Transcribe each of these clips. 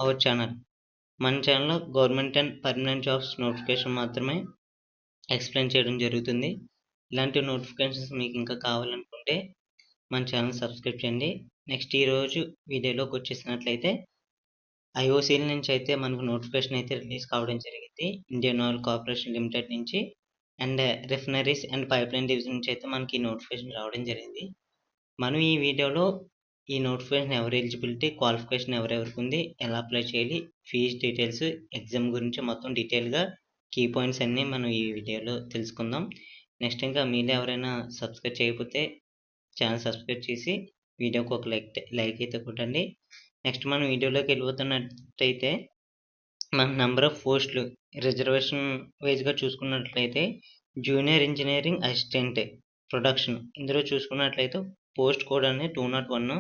Our channel. మన ఛానల్‌లో government and permanent jobs notification మాత్రమే ఎక్స్‌ప్లెయిన్ చేయడం జరుగుతుంది. ఇలాంటి నోటిఫికేషన్స్ మీకు ఇంకా కావాలనుకుంటే మన ఛానల్ సబ్స్క్రైబ్ చేయండి. నెక్స్ట్ ఈరోజు వీడియోలోకి వచ్చేసినట్లయితే ఐఓసీఎల్ నుంచి అయితే మనకు నోటిఫికేషన్ అయితే రిలీజ్ కావడం జరిగింది. ఇండియన్ ఆయిల్ కార్పొరేషన్ లిమిటెడ్ నుంచి and refineries and pipeline division నుంచి అయితే మనకి ఈ నోటిఫికేషన్ రావడం జరిగింది. మనం ఈ వీడియోలో ఈ నోటిఫికేషన్ ఎవరి ఎలిజిబిలిటీ, క్వాలిఫికేషన్ ఎవరెవరికి ఉంది, ఎలా అప్లై చేయాలి, ఫీజ్ డీటెయిల్స్, ఎగ్జామ్ గురించి మొత్తం డీటెయిల్గా కీ పాయింట్స్ అన్నీ మనం ఈ వీడియోలో తెలుసుకుందాం. నెక్స్ట్ ఇంకా మీలో ఎవరైనా సబ్స్క్రైబ్ చేయకపోతే ఛానల్ సబ్స్క్రైబ్ చేసి వీడియోకి ఒక లైక్ అయితే కొట్టండి. నెక్స్ట్ మనం వీడియోలోకి వెళ్ళిపోతున్నట్టయితే మన నెంబర్ ఆఫ్ పోస్టులు రిజర్వేషన్ వైజ్గా చూసుకున్నట్లయితే జూనియర్ ఇంజనీరింగ్ అసిస్టెంట్ ప్రొడక్షన్ ఇందులో చూసుకున్నట్లయితే పోస్ట్ కోడ్ అనేది 201.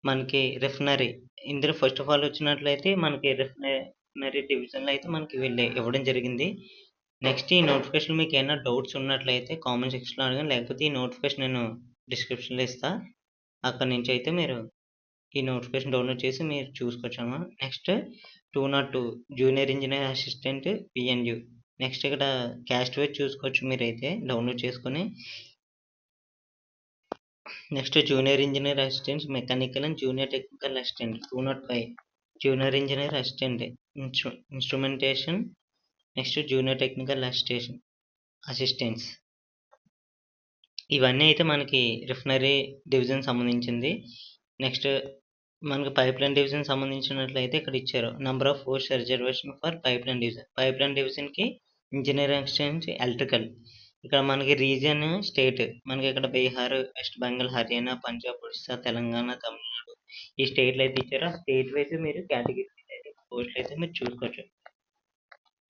మనకి రిఫైనరీ ఇందులో ఫస్ట్ ఆఫ్ ఆల్ వచ్చినట్లయితే మనకి రిఫైనరీ డివిజన్లో అయితే మనకి వీళ్ళు ఇవ్వడం జరిగింది. నెక్స్ట్ ఈ నోటిఫికేషన్ మీకు ఏమైనా డౌట్స్ ఉన్నట్లయితే కామెంట్ సెక్షన్లో అడగండి, లేకపోతే ఈ నోటిఫికేషన్ నేను డిస్క్రిప్షన్లో ఇస్తా, అక్కడి నుంచి అయితే మీరు ఈ నోటిఫికేషన్ డౌన్లోడ్ చేసి మీరు చూసుకోవచ్చు. Next 202 junior engineer assistant PNU. Next ఇక్కడ క్యాస్ట్ వైజ్ చూసుకోవచ్చు మీరైతే డౌన్లోడ్ చేసుకొని. Next junior engineer assistant mechanical and junior technical assistant 205 junior engineer assistant instrumentation. Next junior technical assistants. ఇవన్నీ అయితే మనకి రిఫైనరీ డివిజన్ సంబంధించింది. నెక్స్ట్ మనకి పైప్ లైన్ డివిజన్ సంబంధించినట్లయితే ఇక్కడ ఇచ్చారు number of post reservation for pipeline division. Pipeline డివిజన్కి engineering assistant electrical. ఇక్కడ మనకి రీజియన్ స్టేట్ మనకి ఇక్కడ బీహార్, వెస్ట్ బెంగాల్, హర్యానా, పంజాబ్, ఒడిస్సా, తెలంగాణ, తమిళనాడు ఈ స్టేట్లు అయితే ఇచ్చారు. ఆ స్టేట్ వైజ్ మీరు కేటగిరీ అయితే పోస్టులు అయితే మీరు చూసుకోవచ్చు.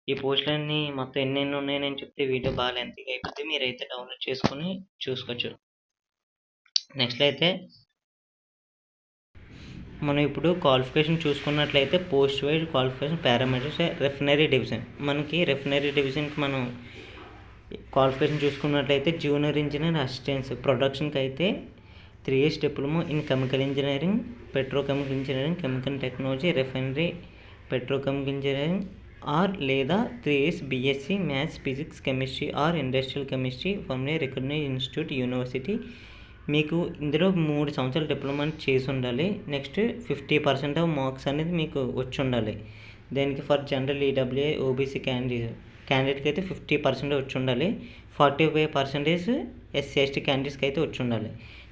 ఈ పోస్టులన్నీ మొత్తం ఎన్ని ఉన్నాయని నేను చెప్తే వీడియో బాగా లెంతీగా అయిపోతే మీరైతే డౌన్లోడ్ చేసుకొని చూసుకోవచ్చు. నెక్స్ట్ అయితే మనం ఇప్పుడు క్వాలిఫికేషన్ చూసుకున్నట్లయితే post wise qualification parameters refinery division. మనకి రిఫైనరీ డివిజన్కి మనం క్వాలిఫికేషన్ చూసుకున్నట్లయితే జూనియర్ ఇంజనీర్ అసిస్టెంట్స్ ప్రొడక్షన్కి అయితే 3 years diploma in chemical engineering, petrochemical engineering, chemical technology, refinery petrochemical engineering or లేదా 3 years BSc maths, physics, chemistry or industrial chemistry from a recognised institute university. మీకు ఇందులో 3 సంవత్సరాలు diploma చేసి ఉండాలి. Next 50% of marks అనేది మీకు వచ్చి ఉండాలి. దానికి ఫర్ జనరల్ ఈడబ్ల్యూఏ ఓబీసీ క్యాండిడేట్కి అయితే 50% వచ్చి ఉండాలి. 45% ఎస్సీ ఎస్టీ క్యాండిడేట్స్కి అయితే వచ్చి ఉండాలి.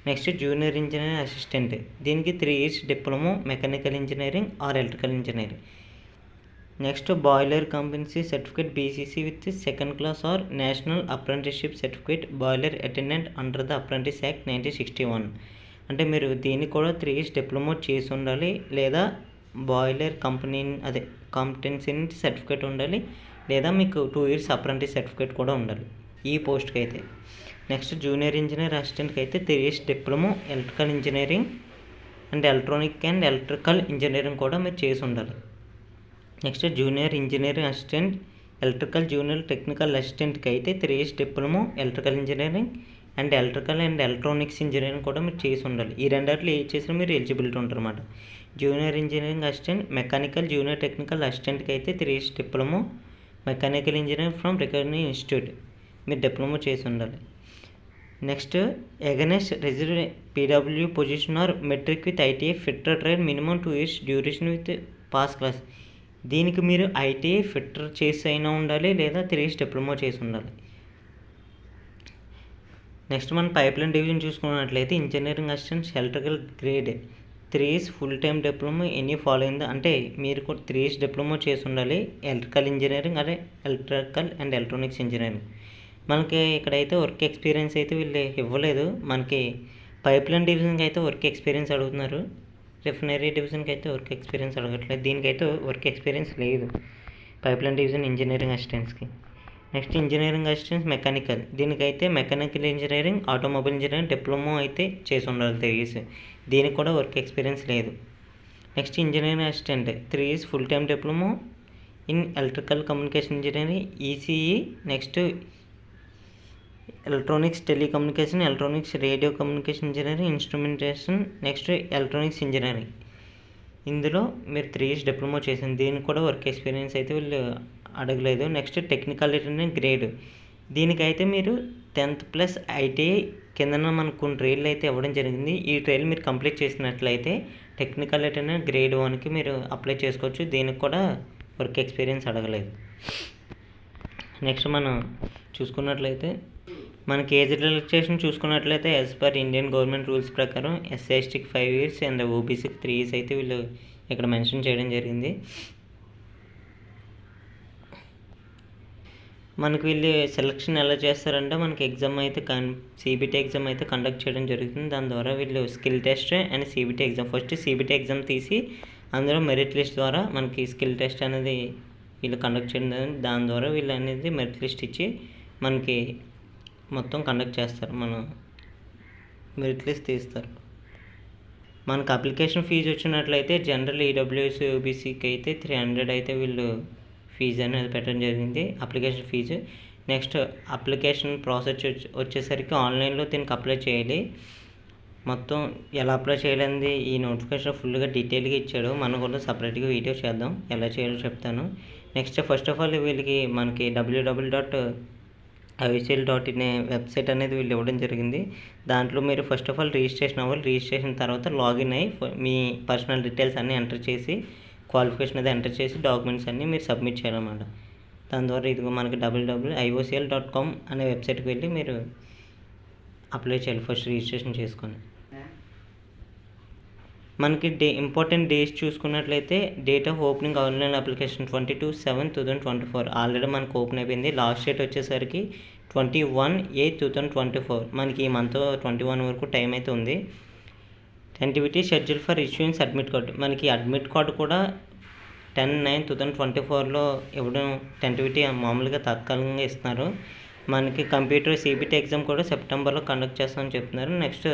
నెక్స్ట్ జూనియర్ ఇంజనీర్ అసిస్టెంట్ దీనికి 3 years diploma mechanical engineering or electrical engineering. Next boiler competency certificate BCC with second class or national apprenticeship certificate boiler attendant under the apprentice act 1961. అంటే మీరు దీన్ని కూడా 3 years diploma చేసి ఉండాలి, లేదా boiler company అదే competency certificate ఉండాలి, లేదా మీకు 2 years అప్రెంటిస్ సర్టిఫికేట్ కూడా ఉండాలి ఈ పోస్ట్కి అయితే. నెక్స్ట్ జూనియర్ ఇంజనీర్ అసిస్టెంట్కి అయితే 3 years diploma electrical engineering and electronic and electrical engineering కూడా మీరు చేసి ఉండాలి. Next junior engineering assistant electrical junior technical అసిస్టెంట్కి అయితే 3 years diploma electrical engineering and electrical and electronics engineering కూడా మీరు చేసి ఉండాలి. ఈ రెండాట్లో ఏది చేసినా మీరు ఎలిజిబిలిటీ ఉంటారు అన్నమాట. Junior engineering assistant mechanical junior technical అసిస్టెంట్కి అయితే 3 years diploma mechanical engineering from recognised institute మీరు డిప్లొమా చేసి ఉండాలి. Next against reserve PW position or matric with ITI fitter trade minimum 2 years duration with pass class. దీనికి మీరు ITI fitter చేసి అయినా ఉండాలి, లేదా 3 years డిప్లొమా చేసి ఉండాలి. నెక్స్ట్ మనం పైప్ లైన్ డివిజన్ చూసుకున్నట్లయితే engineering assistant electrical grade 3 years full time diploma any following అంటే మీరు కూడా 3 years డిప్లొమా చేసి ఉండాలి. ఎలక్ట్రికల్ ఇంజనీరింగ్ అదే ఎలక్ట్రికల్ అండ్ ఎలక్ట్రానిక్స్ ఇంజనీరింగ్. మనకి ఇక్కడైతే వర్క్ ఎక్స్పీరియన్స్ అయితే వీళ్ళు ఇవ్వలేదు. మనకి పైప్ లైన్ డివిజన్కి అయితే వర్క్ ఎక్స్పీరియన్స్ అడుగుతున్నారు, రిఫైనరీ డివిజన్కి అయితే వర్క్ ఎక్స్పీరియన్స్ అడగట్లేదు. దీనికైతే వర్క్ ఎక్స్పీరియన్స్ లేదు పైప్ లైన్ డివిజన్ ఇంజనీరింగ్ అసిస్టెంట్స్కి. నెక్స్ట్ ఇంజనీరింగ్ అసిస్టెంట్స్ మెకానికల్ దీనికైతే mechanical engineering automobile engineering diploma అయితే చేసి ఉండాలి 3 years. దీనికి కూడా వర్క్ ఎక్స్పీరియన్స్ లేదు. Next engineering assistant 3 years full time diploma in electrical communication engineering ECE. Next electronics telecommunication, electronics radio communication engineering, instrumentation, next electronics engineering. ఇందులో మీరు 3 years diploma చేసింది, దీనికి కూడా వర్క్ ఎక్స్పీరియన్స్ అయితే వీళ్ళు అడగలేదు. నెక్స్ట్ టెక్నికాలిటీ గ్రేడ్, దీనికైతే మీరు 10th ప్లస్ ఐటీఐ కిందన మనకు కొన్ని ట్రైల్లు అయితే ఇవ్వడం జరిగింది. ఈ ట్రైల్ మీరు కంప్లీట్ చేసినట్లయితే టెక్నికాలిటీ గ్రేడ్ 1కి మీరు అప్లై చేసుకోవచ్చు. దీనికి కూడా వర్క్ ఎక్స్పీరియన్స్ అడగలేదు. నెక్స్ట్ మనం చూసుకున్నట్లయితే మనకి ఏజ్ రిలాక్సేషన్ చూసుకున్నట్లయితే as per Indian government rules ప్రకారం ఎస్సీ ఎస్టీకి 5 ఇయర్స్ అండ్ ఓబీసీకి 3 ఇయర్స్ అయితే వీళ్ళు ఇక్కడ మెన్షన్ చేయడం జరిగింది. మనకి వీళ్ళు సెలక్షన్ ఎలా చేస్తారంటే మనకి ఎగ్జామ్ అయితే సిబిటీ ఎగ్జామ్ అయితే కండక్ట్ చేయడం జరుగుతుంది. దాని ద్వారా వీళ్ళు skill test and CBT exam, first CBT exam తీసి అందులో మెరిట్ లిస్ట్ ద్వారా మనకి స్కిల్ టెస్ట్ అనేది వీళ్ళు కండక్ట్ చేయడం, దాని ద్వారా వీళ్ళు అనేది మెరిట్ లిస్ట్ ఇచ్చి మనకి మొత్తం కండక్ట్ చేస్తారు, మన మెరిట్ లిస్ట్ తీస్తారు. మనకు అప్లికేషన్ ఫీజు వచ్చినట్లయితే జనరల్ ఈడబ్ల్యూఎస్ ఓబీసీకి అయితే 300 అయితే వీళ్ళు ఫీజు అనేది పెట్టడం జరిగింది, application fee. Next application process వచ్చేసరికి ఆన్లైన్లో దీనికి అప్లై చేయాలి. మొత్తం ఎలా అప్లై చేయాలని ఈ నోటిఫికేషన్ ఫుల్గా డీటెయిల్గా ఇచ్చాడు. మనం కూడా సపరేట్గా వీడియో చేద్దాం, ఎలా చేయాలో చెప్తాను. నెక్స్ట్ ఫస్ట్ ఆఫ్ ఆల్ వీళ్ళకి మనకి www.IOCL.in వెబ్సైట్ అనేది వీళ్ళు ఇవ్వడం జరిగింది. దాంట్లో మీరు ఫస్ట్ ఆఫ్ ఆల్ రిజిస్ట్రేషన్ అవ్వాలి. రిజిస్ట్రేషన్ తర్వాత లాగిన్ అయ్యి మీ పర్సనల్ డీటెయిల్స్ అన్నీ ఎంటర్ చేసి క్వాలిఫికేషన్ అది ఎంటర్ చేసి డాక్యుమెంట్స్ అన్నీ మీరు సబ్మిట్ చేయాలన్నమాట. దాని ద్వారా ఇదిగో మనకి www.IOCL.com అనే వెబ్సైట్కి వెళ్ళి మీరు అప్లై చేయాలి ఫస్ట్ రిజిస్ట్రేషన్ చేసుకొని. మనకి ఇంపార్టెంట్ డేస్ చూసుకున్నట్లయితే date of opening online application 22/7/2024 already మనకు ఓపెన్ అయిపోయింది. లాస్ట్ డేట్ వచ్చేసరికి 21/8/2024. మనకి ఈ మంత్ 21 వరకు టైం అయితే ఉంది. Tentative schedule for issuing admit card, మనకి అడ్మిట్ కార్డు కూడా 10/9/2024లో ఇవ్వడం టెంటివిటీ మామూలుగా తాత్కాలికంగా ఇస్తున్నారు. మనకి కంప్యూటర్ సిబిటీ ఎగ్జామ్ కూడా సెప్టెంబర్లో కండక్ట్ చేస్తామని చెప్తున్నారు. నెక్స్ట్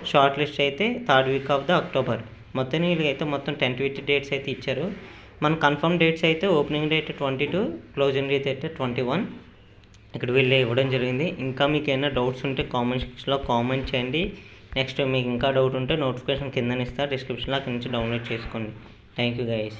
షార్ట్ లిస్ట్ అయితే 3rd వీక్ ఆఫ్ అక్టోబర్. మొత్తం వీళ్ళకైతే మొత్తం టెంటివిటీ డేట్స్ అయితే ఇచ్చారు. మన కన్ఫర్మ్ డేట్స్ అయితే ఓపెనింగ్ డేట్ 22, క్లోజింగ్ డేట్ అయితే 21 ఇక్కడ వీళ్ళు ఇవ్వడం జరిగింది. ఇంకా మీకు ఏమైనా డౌట్స్ ఉంటే కామెంట్ సెక్షన్లో కామెంట్ చేయండి. నెక్స్ట్ మీకు ఇంకా డౌట్ ఉంటే నోటిఫికేషన్ కింద ఇస్తా, డిస్క్రిప్షన్లో అక్కడి నుంచి డౌన్లోడ్ చేసుకోండి. Thank you guys.